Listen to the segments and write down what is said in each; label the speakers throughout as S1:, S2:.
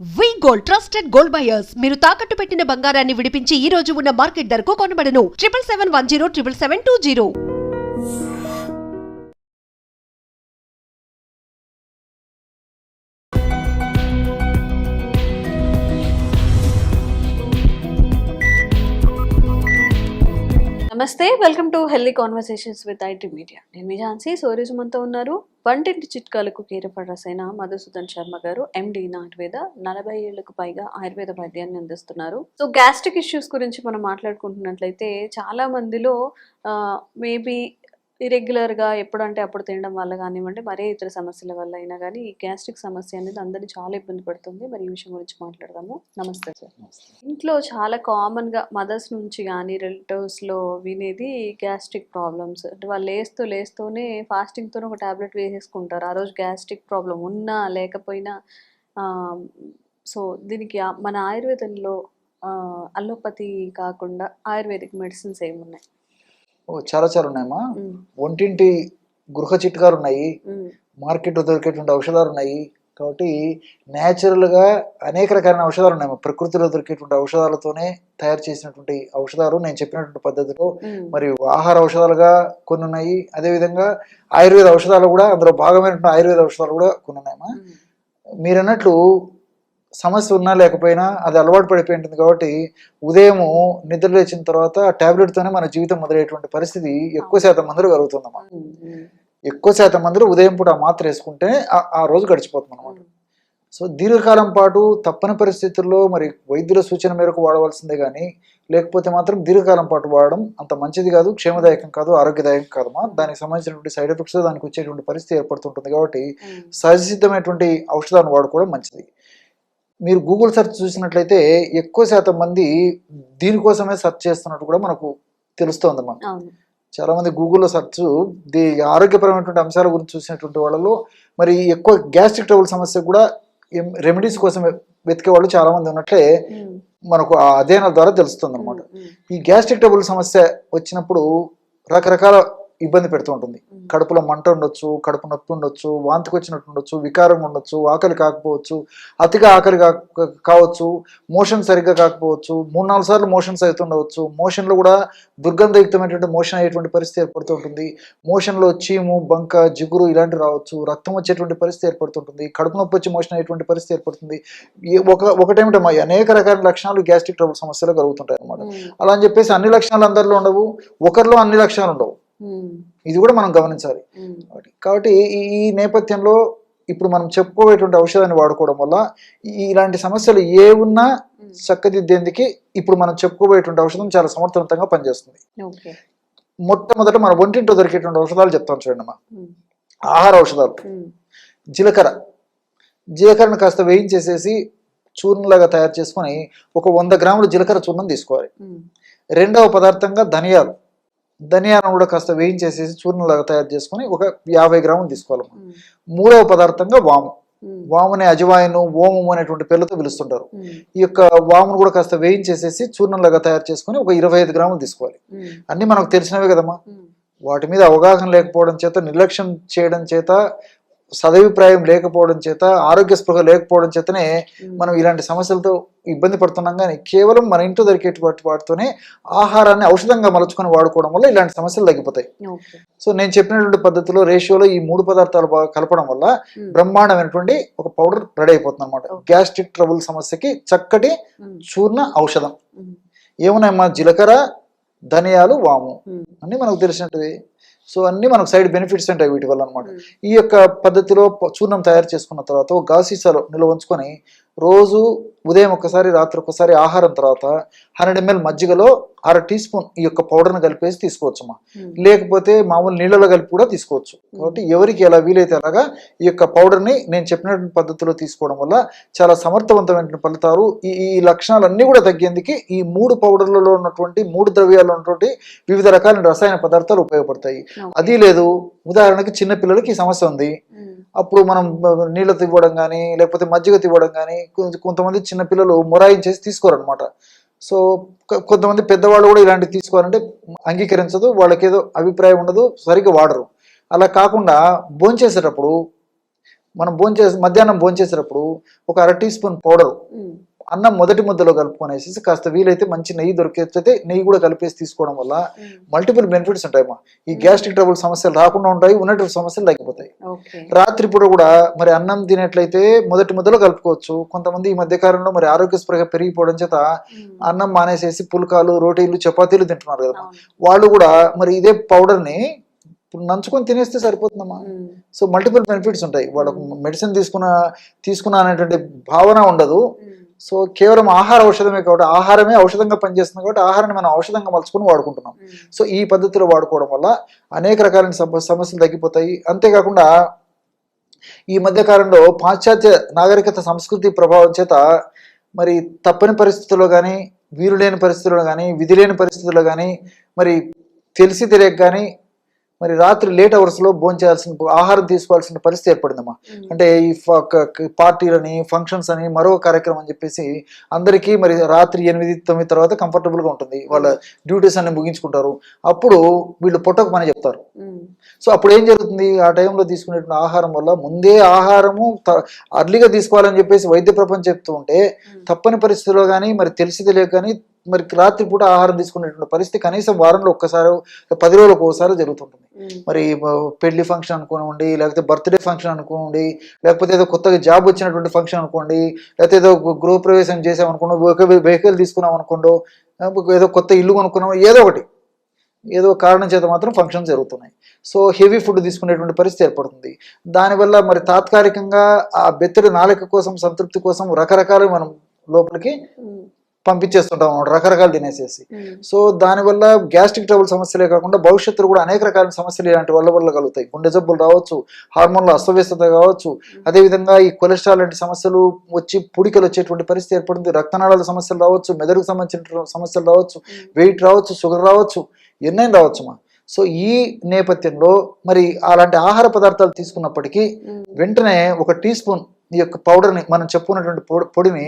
S1: వి gold trusted gold buyers మీరు తాకట్టు పెట్టిన బంగారాన్ని విడిపించి ఈ రోజు ఉన్న మార్కెట్ ధరకు కొనబడను 7771077720.
S2: నమస్తే, welcome to healthy conversations with IT media. నేను మీ ఝాన్సీ. సోరీజ్ మనతో ఉన్నారు వంటింటి చిట్కాలకు కీరపడసైన మధుసూదన్ శర్మ గారు, ఎండి నాటువేద. 40 ఏళ్లకు పైగా ఆయుర్వేద వైద్యాన్ని అందిస్తున్నారు. సో గ్యాస్ట్రిక్ ఇష్యూస్ గురించి మనం మాట్లాడుకుంటున్నట్లయితే చాలా మందిలో మేబీ ఇరెగ్యులర్గా ఎప్పుడంటే అప్పుడు తినడం వల్ల కానివ్వండి, మరే ఇతర సమస్యల వల్ల అయినా కానీ ఈ గ్యాస్ట్రిక్ సమస్య అనేది అందరినీ చాలా ఇబ్బంది పడుతుంది. మరి ఈ విషయం గురించి మాట్లాడదాము. నమస్తే సార్. ఇంట్లో చాలా కామన్గా మదర్స్ నుంచి కానీ రిలేటివ్స్లో వినేది గ్యాస్ట్రిక్ ప్రాబ్లమ్స్. అంటే వాళ్ళు లేస్తూనే ఫాస్టింగ్తో ఒక టాబ్లెట్ వేసేసుకుంటారు. ఆ రోజు గ్యాస్ట్రిక్ ప్రాబ్లం ఉన్నా లేకపోయినా. సో దీనికి మన ఆయుర్వేదంలో అలోపతి కాకుండా ఆయుర్వేదిక్ మెడిసిన్స్ ఏమున్నాయి?
S3: చాలా ఉన్నాయమ్మా. ఒంటింటి గృహ చిట్కాలు ఉన్నాయి, మార్కెట్లో దొరికేటువంటి ఔషధాలు ఉన్నాయి. కాబట్టి న్యాచురల్గా అనేక రకాలైన ఔషధాలు ఉన్నాయి. ప్రకృతిలో దొరికేటువంటి ఔషధాలతోనే తయారు చేసినటువంటి ఔషధాలు నేను చెప్పినటువంటి పద్ధతిలో మరియు ఆహార ఔషధాలుగా కొన్ని ఉన్నాయి. అదేవిధంగా ఆయుర్వేద ఔషధాలు కూడా, అందులో భాగమైనటువంటి ఆయుర్వేద ఔషధాలు కూడా కొన్ని ఉన్నాయమ్మా. మీరు అన్నట్లు సమస్య ఉన్నా లేకపోయినా అది అలవాటు పడిపోయింటుంది. కాబట్టి ఉదయము నిద్ర లేచిన తర్వాత ఆ ట్యాబ్లెట్తోనే మన జీవితం మొదలయ్యేటువంటి పరిస్థితి ఎక్కువ శాతం మందిలో కలుగుతుందన్నమాట. ఎక్కువ శాతం మందిలో ఉదయం పూట ఆ మాత్ర వేసుకుంటేనే ఆ రోజు గడిచిపోతుంది అనమాట. సో దీర్ఘకాలం పాటు తప్పని పరిస్థితుల్లో మరి వైద్యుల సూచన మేరకు వాడవలసిందే కానీ, లేకపోతే మాత్రం దీర్ఘకాలం పాటు వాడడం అంత మంచిది కాదు, క్షేమదాయకం కాదు, ఆరోగ్యదాయకం కాదమ్మా. దానికి సంబంధించినటువంటి సైడ్ ఎఫెక్ట్స్ దానికి వచ్చేటువంటి పరిస్థితి ఏర్పడుతుంటుంది. కాబట్టి సహజసిద్ధమైనటువంటి ఔషధాన్ని వాడుకోవడం మంచిది. మీరు గూగుల్ సెర్చ్ చూసినట్లయితే ఎక్కువ శాతం మంది దీనికోసమే సెర్చ్ చేస్తున్నట్టు కూడా మనకు తెలుస్తోందమ్మా. చాలా మంది గూగుల్లో సెర్చ్ ఆరోగ్యపరమైనటువంటి అంశాల గురించి చూసినటువంటి వాళ్ళలో మరి ఎక్కువ గ్యాస్ట్రిక్ ట్రబుల్ సమస్య కూడా రెమెడీస్ కోసం వెతికే వాళ్ళు చాలా మంది ఉన్నట్లే మనకు ఆ అధ్యయనాల ద్వారా తెలుస్తుంది అనమాట. ఈ గ్యాస్ట్రిక్ ట్రబుల్ సమస్య వచ్చినప్పుడు రకరకాల ఇబ్బంది పెడుతూ ఉంటుంది. కడుపులో మంట ఉండొచ్చు, కడుపు నొప్పి ఉండొచ్చు, వాంతికి వచ్చినట్టు ఉండొచ్చు, వికారంగా ఉండొచ్చు, ఆకలి కాకపోవచ్చు, అతిగా ఆకలి కావచ్చు, మోషన్ సరిగ్గా కాకపోవచ్చు, 3-4 సార్లు మోషన్స్ అవుతుండవచ్చు, మోషన్లో కూడా దుర్గంధయుక్తమైనటువంటి మోషన్ అయ్యేటువంటి పరిస్థితి ఏర్పడుతూ ఉంటుంది. మోషన్లో చీము, బంక, జిగురు ఇలాంటివి రావచ్చు, రక్తం వచ్చేటువంటి పరిస్థితి ఏర్పడుతుంటుంది, కడుపు నొప్పి వచ్చి మోషన్ అయ్యేటువంటి పరిస్థితి ఏర్పడుతుంది. ఒకటేమిటమ్మా, అనేక రకాల లక్షణాలు గ్యాస్ట్రిక్ ట్రబుల్ సమస్యలో కలుగుతుంటాయి అనమాట. అలా అని చెప్పేసి అన్ని లక్షణాలు అందరిలో ఉండవు, ఒకరిలో అన్ని లక్షణాలు ఉండవు. ఇది కూడా మనం గమనించాలి. కాబట్టి ఈ నేపథ్యంలో ఇప్పుడు మనం చెప్పుకోబోయేటువంటి ఔషధాన్ని వాడుకోవడం వల్ల ఇలాంటి సమస్యలు ఏ ఉన్నా చక్కదిద్దేందుకు ఇప్పుడు మనం చెప్పుకోబోయేటువంటి ఔషధం చాలా సమర్థవంతంగా పనిచేస్తుంది. మొట్టమొదట మన ఒంటింట్లో దొరికేటువంటి ఔషధాలు చెప్తాను చూడండి అమ్మా. ఆహార ఔషధాలు. జీలకర్రను కాస్త వేయించేసేసి చూర్ణలాగా తయారు చేసుకొని ఒక 100 గ్రాముల జీలకర్ర చూర్ణం తీసుకోవాలి. రెండవ పదార్థంగా ధనియాలను కూడా కాస్త వేయించేసేసి చూర్ణలాగా తయారు చేసుకొని ఒక 50 గ్రాములు తీసుకోవాలి. మూడవ పదార్థంగా వాముని అజవాయిను, ఓమము అనేటువంటి పేర్లతో పిలుస్తుంటారు. ఈ యొక్క వామును కూడా కాస్త వేయించేసేసి చూర్ణంలాగా తయారు చేసుకొని ఒక 25 గ్రాములు తీసుకోవాలి. అన్ని మనకు తెలిసినవే కదమ్మా. వాటి మీద అవగాహన లేకపోవడం చేత, నిర్లక్ష్యం చేయడం చేత, సదభిప్రాయం లేకపోవడం చేత, ఆరోగ్య స్పృహ లేకపోవడం చేతనే మనం ఇలాంటి సమస్యలతో ఇబ్బంది పడుతున్నాం. కానీ కేవలం మన ఇంట్లో దొరికేటువంటి వాటితోనే ఆహారాన్ని ఔషధంగా మలుచుకొని వాడుకోవడం వల్ల ఇలాంటి సమస్యలు తగ్గిపోతాయి. సో నేను చెప్పినటువంటి పద్ధతిలో రేషియోలో ఈ 3 పదార్థాలు బాగా కలపడం వల్ల బ్రహ్మాండమైనటువంటి ఒక పౌడర్ రెడీ అయిపోతుంది అనమాట. గ్యాస్ట్రిక్ ట్రబుల్ సమస్యకి చక్కటి చూర్ణ ఔషధం. ఏమున్నాయమ్మా? జీలకర్ర, ధనియాలు, వాము అన్ని మనకు తెలిసినట్టువి. సో అన్ని మనకు సైడ్ బెనిఫిట్స్ ఉంటాయి వీటి వల్ల అనమాట. ఈ యొక్క పద్ధతిలో చూర్ణం తయారు చేసుకున్న తర్వాత ఒక గాజు సీసాలో నిల్వ ఉంచుకొని రోజు ఉదయం ఒకసారి, రాత్రి ఒకసారి, ఆహారం తర్వాత 100 ml మజ్జిగలో 1/2 టీ స్పూన్ ఈ యొక్క పౌడర్ని కలిపేసి తీసుకోవచ్చమ్మా. లేకపోతే మామూలు నీళ్ళలో కలిపి కూడా తీసుకోవచ్చు. కాబట్టి ఎవరికి ఎలా వీలైతే అలాగా ఈ యొక్క పౌడర్ని నేను చెప్పినటువంటి పద్ధతిలో తీసుకోవడం వల్ల చాలా సమర్థవంతమైన ఫలితాలు, ఈ లక్షణాలన్నీ కూడా తగ్గేందుకు ఈ 3 పౌడర్లలో ఉన్నటువంటి 3 ద్రవ్యాల్లో ఉన్నటువంటి వివిధ రకాల రసాయన పదార్థాలు ఉపయోగపడతాయి. అది లేదు, ఉదాహరణకి చిన్నపిల్లలకి ఈ సమస్య ఉంది, అప్పుడు మనం నీళ్ళ తివ్వడం కానీ లేకపోతే మజ్జిగ తివ్వడం కానీ, కొంతమంది చిన్నపిల్లలు మొరాయించేసి తీసుకోరనమాట. సో కొంతమంది పెద్దవాళ్ళు కూడా ఇలాంటివి తీసుకోవాలంటే అంగీకరించదు, వాళ్ళకి ఏదో అభిప్రాయం ఉండదు, సరిగ్గా వాడరు. అలా కాకుండా భోంచేసేటప్పుడు మనం మధ్యాహ్నం భోంచేసేటప్పుడు ఒక 1/2 టీ స్పూన్ పౌడర్ అన్నం మొదటి ముద్దలో కలుపుకొనేసి కాస్త వీలైతే మంచి నెయ్యి దొరికేస్తే నెయ్యి కూడా కలిపేసి తీసుకోవడం వల్ల మల్టిపుల్ బెనిఫిట్స్ ఉంటాయమ్మా. ఈ గ్యాస్ట్రిక్ ట్రబుల్ సమస్యలు రాకుండా ఉంటాయి, ఉన్నటువంటి సమస్యలు తగ్గిపోతాయి. రాత్రి పూట కూడా మరి అన్నం తినేట్లయితే మొదటి ముద్దలో కలుపుకోవచ్చు. కొంతమంది ఈ మధ్య కాలంలో మరి ఆరోగ్య స్పృహ పెరిగిపోవడం చేత అన్నం మానేసేసి పుల్కాలు, రోటీలు, చపాతీలు తింటున్నారు కదా, వాళ్ళు కూడా మరి ఇదే పౌడర్ని నంచుకొని తినేస్తే సరిపోతుందమ్మా. సో మల్టిపుల్ బెనిఫిట్స్ ఉంటాయి. వాళ్ళకు మెడిసిన్ తీసుకున్న అనేటువంటి భావన ఉండదు. సో కేవలం ఆహార ఔషధమే కాబట్టి, ఆహారమే ఔషధంగా పనిచేస్తుంది కాబట్టి ఆహారాన్ని మనం ఔషధంగా మలుచుకొని వాడుకుంటున్నాం. సో ఈ పద్ధతిలో వాడుకోవడం వల్ల అనేక రకాలైన సమస్యలు తగ్గిపోతాయి. అంతేకాకుండా ఈ మధ్య కాలంలో పాశ్చాత్య నాగరికత సంస్కృతి ప్రభావం చేత మరి తప్పని పరిస్థితుల్లో కానీ, వీలు లేని పరిస్థితుల్లో కానీ, విధి లేని పరిస్థితుల్లో కానీ, మరి తెలిసి తెలియక కానీ మరి రాత్రి లేట్ అవర్స్లో భోంచేయాల్సిన, ఆహారం తీసుకోవాల్సిన పరిస్థితి ఏర్పడిందమ్మా. అంటే ఈ పార్టీలని, ఫంక్షన్స్ అని, మరో కార్యక్రమం అని చెప్పేసి అందరికీ మరి రాత్రి 8-9 తర్వాత కంఫర్టబుల్గా ఉంటుంది. వాళ్ళ డ్యూటీస్ అన్ని ముగించుకుంటారు. అప్పుడు వీళ్ళు పొట్టకు పని చెప్తారు. సో అప్పుడు ఏం జరుగుతుంది, ఆ టైంలో తీసుకునేటువంటి ఆహారం వల్ల ముందే ఆహారము అర్లీగా తీసుకోవాలని చెప్పేసి వైద్య ప్రపంచం చెప్తూ ఉంటే తప్పని పరిస్థితుల్లో కానీ, మరి తెలిసి తెలియక కానీ మరి రాత్రి పూట ఆహారం తీసుకునేటువంటి పరిస్థితి కనీసం వారంలో ఒక్కసారి, 10 రోజులకు ఒకసారి జరుగుతుంటుంది. మరి పెళ్లి ఫంక్షన్ అనుకోండి, లేకపోతే బర్త్డే ఫంక్షన్ అనుకోండి, లేకపోతే ఏదో కొత్తగా జాబ్ వచ్చినటువంటి ఫంక్షన్ అనుకోండి, లేకపోతే ఏదో గృహప్రవేశం చేసామనుకోండి, ఒక వెహికల్ తీసుకున్నాం అనుకోండి, ఏదో కొత్త ఇల్లు కొనుక్కున్నాం, ఏదో కారణం చేత మాత్రం ఫంక్షన్స్ జరుగుతున్నాయి. సో హెవీ ఫుడ్ తీసుకునేటువంటి పరిస్థితి ఏర్పడుతుంది. దానివల్ల మరి తాత్కాలికంగా ఆ బెత్తడి నాలుక కోసం, సంతృప్తి కోసం రకరకాలు మనం లోపలికి పంపించేస్తుంటాం రకరకాలు తినేసేసి. సో దానివల్ల గ్యాస్ట్రిక్ ట్రబుల్ సమస్యలే కాకుండా భవిష్యత్తులో కూడా అనేక రకాల సమస్యలు ఇలాంటి వల్ల కలుగుతాయి. గుండె జబ్బులు రావచ్చు, హార్మోన్ల అస్తవ్యస్తత కావచ్చు, అదేవిధంగా ఈ కొలెస్ట్రాల్ లాంటి సమస్యలు వచ్చి పుడికలు వచ్చేటువంటి పరిస్థితి ఏర్పడుతుంది. రక్తనాళాల సమస్యలు రావచ్చు, మెదడుకు సంబంధించిన సమస్యలు రావచ్చు, వెయిట్ రావచ్చు, షుగర్ రావచ్చు, ఎన్నైనా రావచ్చుమా. సో ఈ నేపథ్యంలో మరి అలాంటి ఆహార పదార్థాలు తీసుకున్నప్పటికీ వెంటనే 1 టీ స్పూన్ ఈ యొక్క పౌడర్ని, మనం చెప్పుకున్నటువంటి పొడిని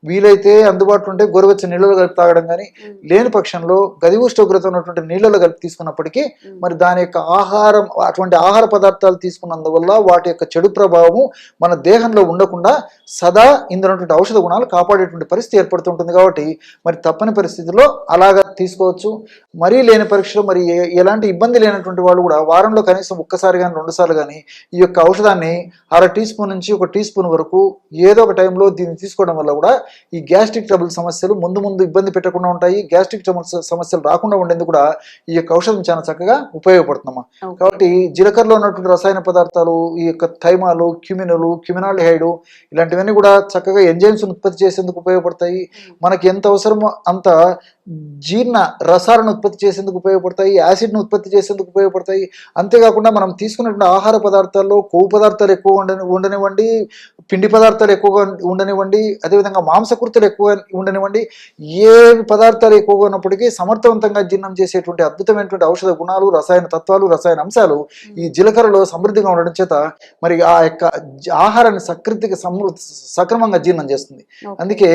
S3: వీలైతే అందుబాటులో ఉంటే గోరువెచ్చని నీళ్ళలో కలిపి తాగడం కానీ, లేని పక్షంలో గది ఉష్ణోగ్రత ఉన్నటువంటి నీళ్ళలో కలిపి తీసుకున్నప్పటికీ మరి దాని యొక్క ఆహారం, అటువంటి ఆహార పదార్థాలు తీసుకున్నందువల్ల వాటి యొక్క చెడు ప్రభావము మన దేహంలో ఉండకుండా సదా ఇందులో ఉన్నటువంటి ఔషధ గుణాలు కాపాడేటువంటి పరిస్థితి ఏర్పడుతుంటుంది. కాబట్టి మరి తప్పని పరిస్థితుల్లో అలాగా తీసుకోవచ్చు. మరీ లేని పరీక్షలో మరి ఎలాంటి ఇబ్బంది లేనటువంటి వాళ్ళు కూడా వారంలో కనీసం 1 సారి కానీ 2 సార్లు కానీ ఈ యొక్క ఔషధాన్ని 1/2 టీ స్పూన్ నుంచి 1 టీ స్పూన్ వరకు ఏదో ఒక టైంలో దీన్ని తీసుకోవడం వల్ల కూడా ఈ గ్యాస్ట్రిక్ ట్రబుల్ సమస్యలు ముందు ఇబ్బంది పెట్టకుండా ఉంటాయి. గ్యాస్ట్రిక్ ట్రబుల్ సమస్యలు రాకుండా ఉండేందుకు కూడా ఈ యొక్క ఔషధం చాలా చక్కగా ఉపయోగపడుతుందమ్మా. కాబట్టి జీలకర్రలో ఉన్నటువంటి రసాయన పదార్థాలు, ఈ యొక్క థైమాలు, క్యూమినులు, క్యూమినాల్డిహైడ్ ఇలాంటివన్నీ కూడా చక్కగా ఎంజైమ్స్ ఉత్పత్తి చేసేందుకు ఉపయోగపడతాయి. మనకి ఎంత అవసరమో అంత జీర్ణ రసాలను ఉత్పత్తి చేసేందుకు ఉపయోగపడతాయి, యాసిడ్ను ఉత్పత్తి చేసేందుకు ఉపయోగపడతాయి. అంతేకాకుండా మనం తీసుకున్నటువంటి ఆహార పదార్థాల్లో కొవ్వు పదార్థాలు ఎక్కువగా ఉండనివ్వండి, పిండి పదార్థాలు ఎక్కువగా ఉండనివ్వండి, అదేవిధంగా మాంసకృతులు ఎక్కువగా ఉండనివ్వండి, ఏ పదార్థాలు ఎక్కువగా ఉన్నప్పటికీ సమర్థవంతంగా జీర్ణం చేసేటువంటి అద్భుతమైనటువంటి ఔషధ గుణాలు, రసాయన తత్వాలు, రసాయన అంశాలు ఈ జీలకర్రలో సమృద్ధిగా ఉండడం చేత మరి ఆ యొక్క ఆహారాన్ని సక్రమంగా జీర్ణం చేస్తుంది. అందుకే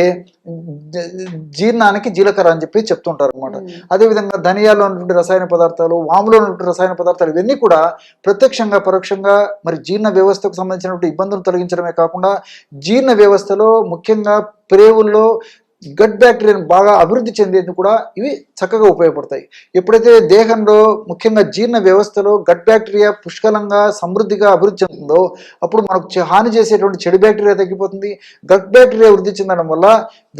S3: జీర్ణానికి జీలకర్ర అని చెప్పి చెప్తుంటారు అనమాట. అదేవిధంగా ధనియాల్లో ఉన్నటువంటి రసాయన పదార్థాలు, వాములో ఉన్నటువంటి రసాయన పదార్థాలు ఇవన్నీ కూడా ప్రత్యక్షంగా పరోక్షంగా మరి జీర్ణ వ్యవస్థకు సంబంధించినటువంటి ఇబ్బందులు తొలగించడమే కాకుండా జీర్ణ వ్యవస్థలో ముఖ్యంగా ప్రేవుల్లో గట్ బ్యాక్టీరియాను బాగా అభివృద్ధి చెందేందుకు కూడా ఇవి చక్కగా ఉపయోగపడతాయి. ఎప్పుడైతే దేహంలో ముఖ్యంగా జీర్ణ వ్యవస్థలో గట్ బ్యాక్టీరియా పుష్కలంగా సమృద్ధిగా అభివృద్ధి చెందుతుందో అప్పుడు మనకు హాని చేసేటువంటి చెడు బ్యాక్టీరియా తగ్గిపోతుంది. గట్ బ్యాక్టీరియా వృద్ధి చెందడం వల్ల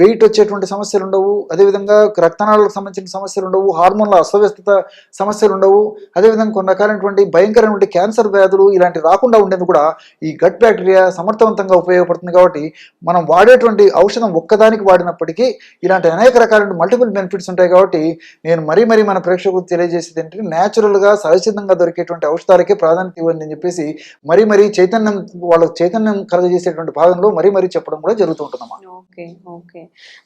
S3: వెయిట్ వచ్చేటువంటి సమస్యలు ఉండవు, అదేవిధంగా రక్తనాళాలకు సంబంధించిన సమస్యలు ఉండవు, హార్మోన్ల అస్తవ్యస్తత సమస్యలు ఉండవు, అదేవిధంగా కొన్ని రకాలైనటువంటి భయంకరమైన క్యాన్సర్ వ్యాధులు ఇలాంటి రాకుండా ఉండేందుకు కూడా ఈ గట్ బ్యాక్టీరియా సమర్థవంతంగా ఉపయోగపడుతుంది. కాబట్టి మనం వాడేటువంటి ఔషధం ఒక్కదానికి వాడినప్పటికీ ఇలాంటి అనేక రకాల మల్టిపుల్ బెనిఫిట్స్ ఉంటాయి. కాబట్టి నేను మరీ మన ప్రేక్షకులకు తెలియజేసేది ఏంటంటే న్యాచురల్గా సహజసిద్ధంగా దొరికేటువంటి ఔషధాలకే ప్రాధాన్యత ఇవ్వండి అని చెప్పేసి మరీ వాళ్ళ చైతన్యం కలగజేసేటువంటి భాగంలో మరీ చెప్పడం కూడా జరుగుతుంటుందమ్మా.
S2: ఓకే.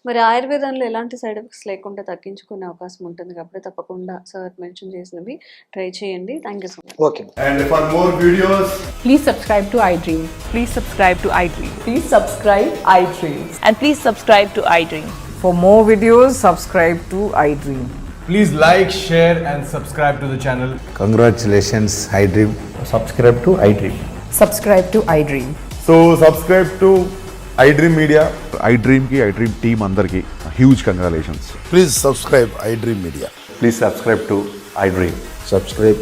S2: మరి ఆయుర్వేదంలో ఎలాంటి సైడ్ ఎఫెక్ట్స్ లేకుండా తగ్గించుకునే అవకాశం ఉంటుంది కాబట్టి తప్పకుండా సార్ మెన్షన్ చేసినవి ట్రై చేయండి. Thank you so much.
S3: Okay.
S4: And for more videos,
S5: Please subscribe to iDream.
S6: Please subscribe to iDream.
S5: Please subscribe iDream.
S6: And please subscribe to iDream.
S5: For more videos, subscribe to iDream.
S4: please like, share and subscribe to the channel.
S7: Congratulations, iDream.
S8: Subscribe to iDream.
S5: Subscribe to iDream.
S4: So subscribe to iDream Media.
S7: IDream team అందరికి huge congratulations.
S8: Please subscribe iDream Media.
S9: Please subscribe to iDream.
S8: Subscribe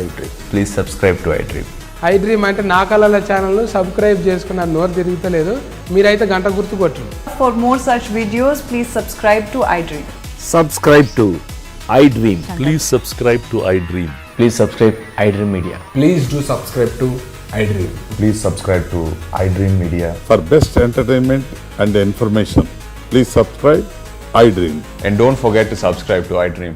S8: iDream.
S9: Please subscribe to iDream.
S10: I dream అంటే నా కళల ఛానల్ను subscribe చేసుకున్న నోరు తిరుగుతలేదు, మీరైతే గంట గుర్తు కొట్టండి.
S5: For more such videos, please subscribe to iDream.
S11: Subscribe to iDream. Please subscribe to iDream.
S9: Please subscribe iDream Media.
S10: Please do subscribe to iDream.
S4: Please subscribe to iDream Media.
S8: For best entertainment and information, please subscribe iDream.
S4: And don't forget to subscribe to iDream.